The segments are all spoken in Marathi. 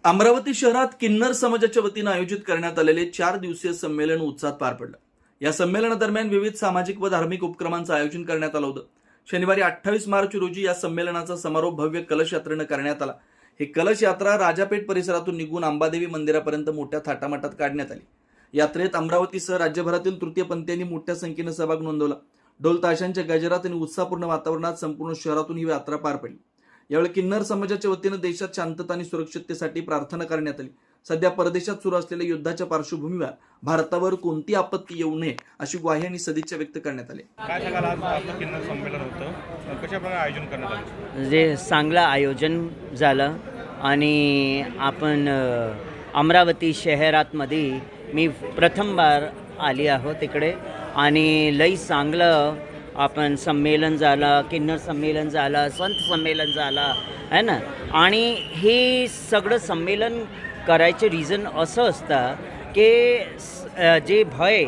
अमरावती शहरात किन्नर समाजाच्या वतीनं आयोजित करण्यात आलेले 4 दिवसीय संमेलन उत्साहात पार पडलं। या संमेलनादरम्यान विविध सामाजिक व धार्मिक उपक्रमांचं आयोजन करण्यात आलं होतं। शनिवारी 28 मार्च रोजी या संमेलनाचा समारोप भव्य कलश यात्रेनं करण्यात आला। ही कलश यात्रा राजापेठ परिसरातून निघून अंबादेवी मंदिरापर्यंत मोठ्या थाटामाटात काढण्यात आली। यात्रेत अमरावतीसह राज्यभरातील तृतीयपंथीयांनी मोठ्या संख्येनं सहभाग नोंदवला। ढोल ताशांच्या गजरात आणि उत्साहपूर्ण वातावरणात संपूर्ण शहरातून ही यात्रा पार पडली। यावेळी किन्नर समाजाच्या वतीनं देशात शांतता आणि सुरक्षिततेसाठी प्रार्थना करण्यात आली। सध्या परदेशात सुरू असलेल्या युद्धाच्या पार्श्वभूमीवर भारतावर कोणती आपत्ती येऊ नये अशी ग्वाही आणि सदिच्छा व्यक्त करण्यात आली। काय सांगाल, आज आपलं किन्नर संमेलन होतं, कशा प्रकारे आयोजन करण्यात आलं? जे चांगलं आयोजन झालं आणि आपण अमरावती शहरातमध्ये मी प्रथमबार आली आहोत तिकडे आणि लई चांगलं आपण संमेलन झालं, किन्नर संमेलन झालं, संत संमेलन झालं है ना। आणि हे सगळं संमेलन करायचं रिझन असं असतं की जे भय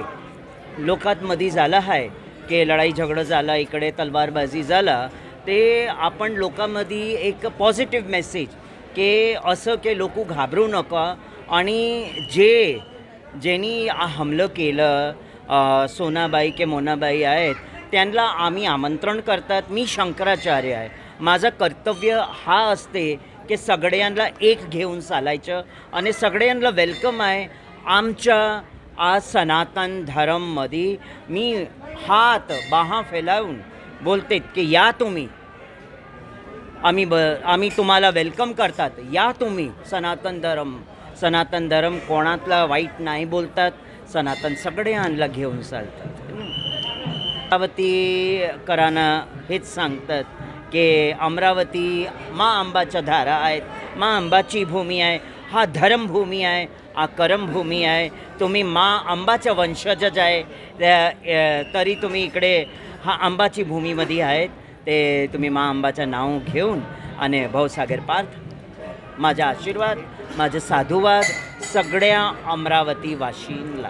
लोकांमध्ये झालं आहे की लढाई झगडं झालं, इकडे तलवारबाजी झालं, ते आपण लोकांमध्ये एक पॉझिटिव्ह मेसेज की असं की लोक घाबरू नका आणि ज्यांनी हमलं केलं सोनाबाई के मोनाबाई आहेत त्यांना आम्ही आमंत्रण करतात। मी शंकराचार्य आहे, माझं कर्तव्य हा असते की सगळ्यांना एक घेऊन चालायचं आणि सगळ्यांना वेलकम आहे आमच्या आज सनातन धर्ममध्ये। मी हात बाहा फैलावून बोलते की या तुम्ही, आम्ही तुम्हाला वेलकम करतात, या तुम्ही। सनातन धर्म कोणातला वाईट नाही बोलतात, सनातन सगळ्यांना घेऊन चालतात। अमरावतीकरांना हेच सांगतात की अमरावती माँ अंबाच्या धारा आहेत, माँ अंबाची भूमी आहे, हा धर्मभूमी आहे, हा करमभूमी आहे। तुम्ही माँ अंबाच्या वंशजच आहे तरी तुम्ही इकडे हा अंबाची भूमीमध्ये आहेत, ते तुम्ही माँ अंबाचं नाव घेऊन आणि भवसागर पार माझा आशीर्वाद, माझे साधुवाद सगळ्या अमरावती वासींना।